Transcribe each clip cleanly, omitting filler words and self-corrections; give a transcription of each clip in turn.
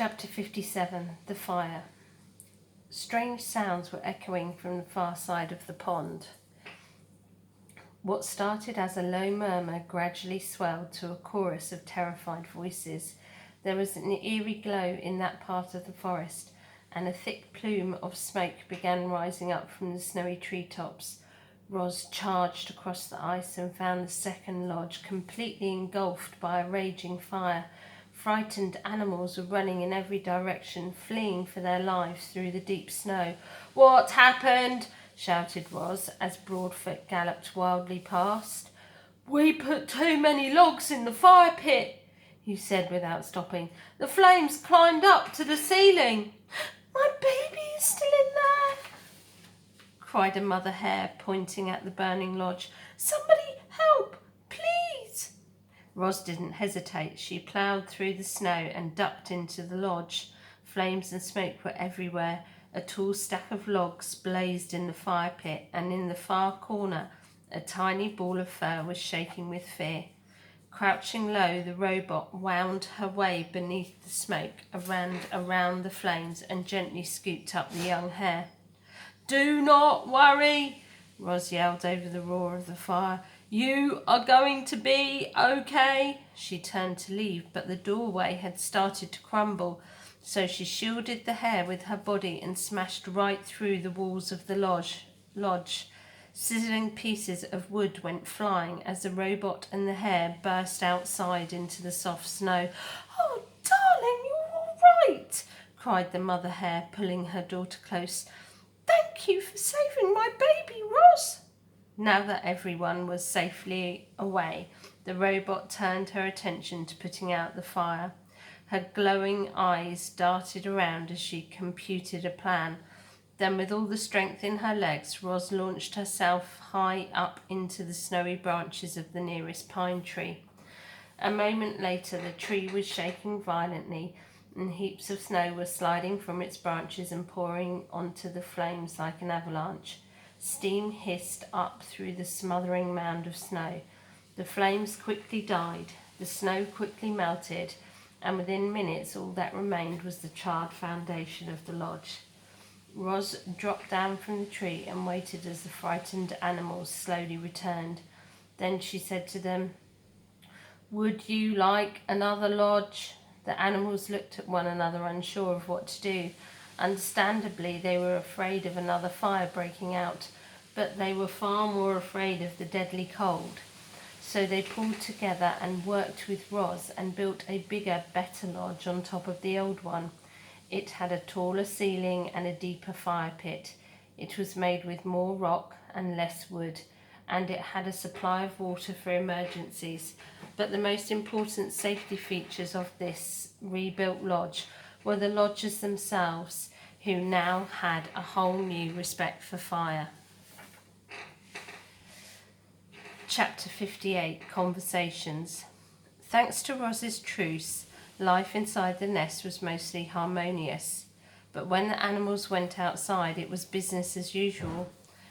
Chapter 57. The Fire. Strange sounds were echoing from the far side of the pond. What started as a low murmur gradually swelled to a chorus of terrified voices. There was an eerie glow in that part of the forest, and a thick plume of smoke began rising up from the snowy treetops. Roz charged across the ice and found the second lodge completely engulfed by a raging fire. Frightened animals were running in every direction, fleeing for their lives through the deep snow. "What happened?" shouted Roz as Broadfoot galloped wildly past. "We put too many logs in the fire pit," he said without stopping. "The flames climbed up to the ceiling." "My baby is still in there," cried a mother hare, pointing at the burning lodge. "Somebody help, please." Roz didn't hesitate. She ploughed through the snow and ducked into the lodge. Flames and smoke were everywhere. A tall stack of logs blazed in the fire pit, and in the far corner a tiny ball of fur was shaking with fear. Crouching low, the robot wound her way beneath the smoke, around the flames, and gently scooped up the young hare. "Do not worry," Roz yelled over the roar of the fire. "You are going to be okay." She turned to leave, but the doorway had started to crumble, so she shielded the hare with her body and smashed right through the walls of the lodge. Sizzling pieces of wood went flying as the robot and the hare burst outside into the soft snow. "Oh, darling, you're all right," cried the mother hare, pulling her daughter close. "Thank you for saving my baby, Roz." Now that everyone was safely away, the robot turned her attention to putting out the fire. Her glowing eyes darted around as she computed a plan. Then, with all the strength in her legs, Roz launched herself high up into the snowy branches of the nearest pine tree. A moment later, the tree was shaking violently, and heaps of snow were sliding from its branches and pouring onto the flames like an avalanche. Steam hissed up through the smothering mound of snow. The flames quickly died, the snow quickly melted, and within minutes all that remained was the charred foundation of the lodge. Roz dropped down from the tree and waited as the frightened animals slowly returned. Then she said to them, "Would you like another lodge?" The animals looked at one another, unsure of what to do. Understandably, they were afraid of another fire breaking out, but they were far more afraid of the deadly cold. So they pulled together and worked with Roz and built a bigger, better lodge on top of the old one. It had a taller ceiling and a deeper fire pit. It was made with more rock and less wood, and it had a supply of water for emergencies. But the most important safety features of this rebuilt lodge were the lodgers themselves, who now had a whole new respect for fire. Chapter 58. Conversations. Thanks to Roz's truce, life inside the nest was mostly harmonious. But when the animals went outside, it was business as usual.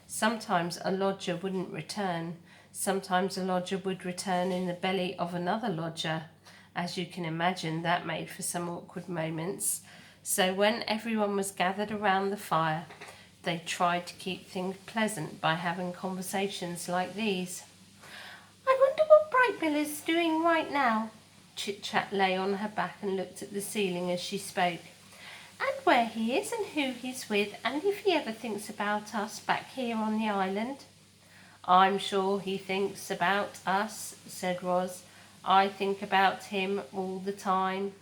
Sometimes a lodger wouldn't return. Sometimes a lodger would return in the belly of another lodger. As you can imagine, that made for some awkward moments. So when everyone was gathered around the fire, they tried to keep things pleasant by having conversations like these. "I wonder what Brightbill is doing right now." Chit-Chat lay on her back and looked at the ceiling as she spoke. "And where he is and who he's with, and if he ever thinks about us back here on the island." "I'm sure he thinks about us," said Roz. "I think about him all the time."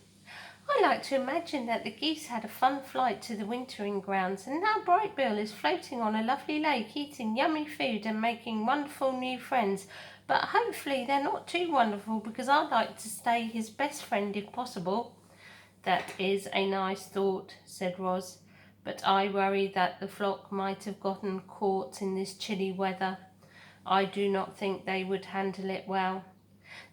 "I like to imagine that the geese had a fun flight to the wintering grounds, and now Brightbill is floating on a lovely lake, eating yummy food and making wonderful new friends. But hopefully they're not too wonderful, because I'd like to stay his best friend if possible." "That is a nice thought," said Roz, "but I worry that the flock might have gotten caught in this chilly weather. I do not think they would handle it well."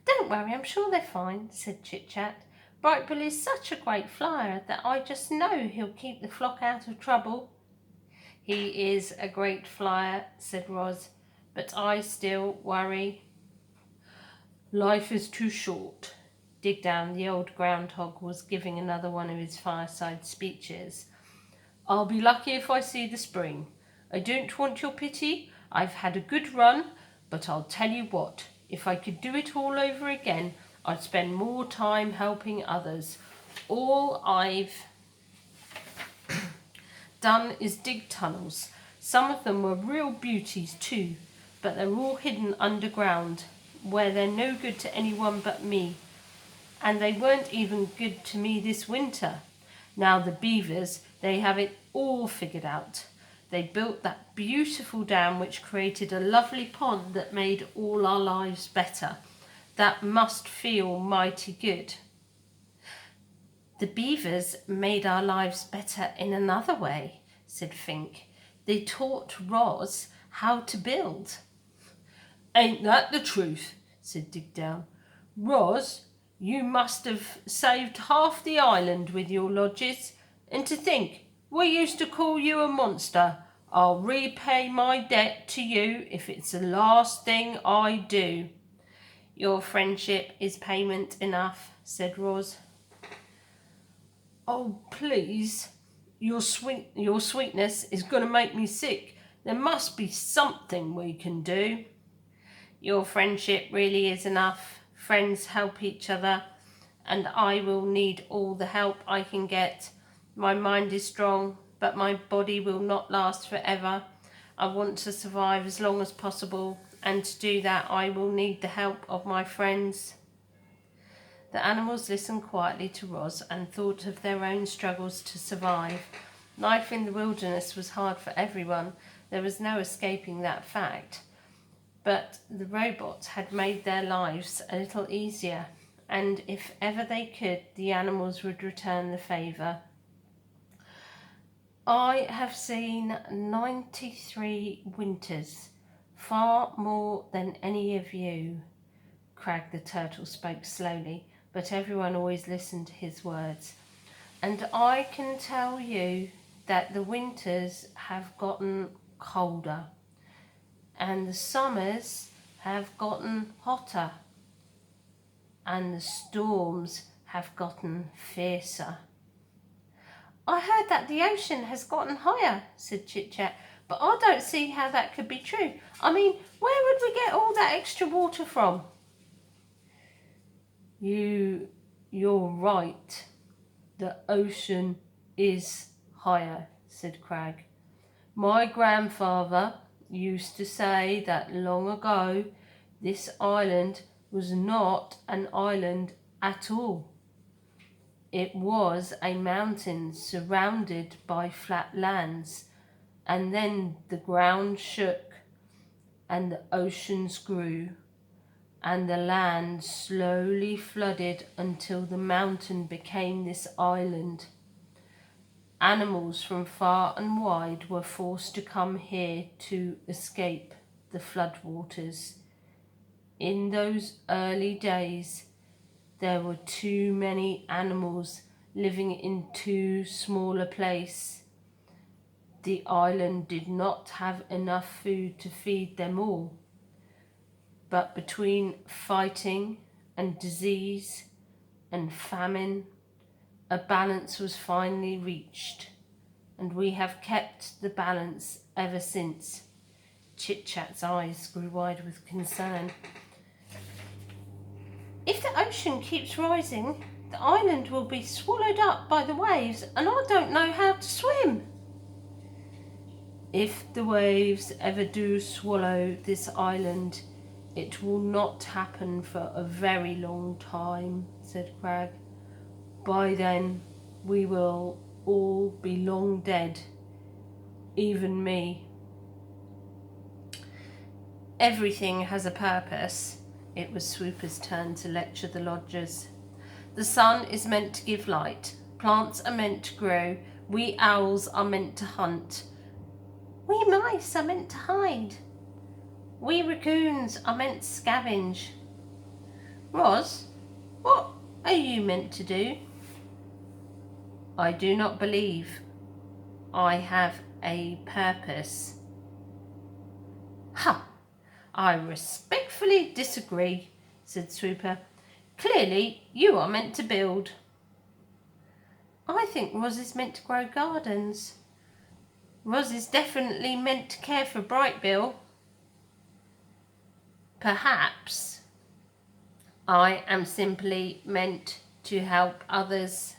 "Don't worry, I'm sure they're fine," said Chit-Chat. "Brightbill is such a great flyer that I just know he'll keep the flock out of trouble." "He is a great flyer," said Roz, "but I still worry." "Life is too short," Dig Down, the old groundhog, was giving another one of his fireside speeches. "I'll be lucky if I see the spring. I don't want your pity. I've had a good run, but I'll tell you what, if I could do it all over again, I'd spend more time helping others. All I've done is dig tunnels. Some of them were real beauties too, but they're all hidden underground, where they're no good to anyone but me. And they weren't even good to me this winter. Now the beavers, they have it all figured out. They built that beautiful dam which created a lovely pond that made all our lives better. That must feel mighty good." "The beavers made our lives better in another way," said Fink. "They taught Roz how to build." "Ain't that the truth?" said Dig Down. "Roz, you must have saved half the island with your lodges. And to think, we used to call you a monster. I'll repay my debt to you if it's the last thing I do." "Your friendship is payment enough," said Roz. "Oh, please, your sweetness is going to make me sick. There must be something we can do." "Your friendship really is enough. Friends help each other, and I will need all the help I can get. My mind is strong, but my body will not last forever. I want to survive as long as possible, and to do that I will need the help of my friends." The animals listened quietly to Roz and thought of their own struggles to survive. Life in the wilderness was hard for everyone. There was no escaping that fact. But the robots had made their lives a little easier, and if ever they could, the animals would return the favour. "I have seen 93 winters, far more than any of you." Crag the turtle spoke slowly, but everyone always listened to his words. "And I can tell you that the winters have gotten colder, and the summers have gotten hotter, and the storms have gotten fiercer." "I heard that the ocean has gotten higher," said Chit Chat, "but I don't see how that could be true. I mean, where would we get all that extra water from?" You're right. The ocean is higher," said Crag. "My grandfather used to say that long ago this island was not an island at all. It was a mountain surrounded by flat lands, and then the ground shook and the oceans grew, and the land slowly flooded until the mountain became this island. Animals from far and wide were forced to come here to escape the floodwaters. In those early days, there were too many animals living in too small a place. The island did not have enough food to feed them all. But between fighting and disease and famine, a balance was finally reached, and we have kept the balance ever since." Chit Chat's eyes grew wide with concern. "If the ocean keeps rising, the island will be swallowed up by the waves, and I don't know how to swim." "If the waves ever do swallow this island, it will not happen for a very long time," said Crag. "By then, we will all be long dead, even me." "Everything has a purpose." It was Swooper's turn to lecture the lodgers. "The sun is meant to give light. Plants are meant to grow. We owls are meant to hunt. We mice are meant to hide. We raccoons are meant to scavenge. Roz, what are you meant to do?" "I do not believe I have a purpose." "Ha! I respectfully disagree," said Swooper. Clearly, you are meant to build. I think Roz is meant to grow gardens. Roz is definitely meant to care for Brightbill. Perhaps I am simply meant to help others.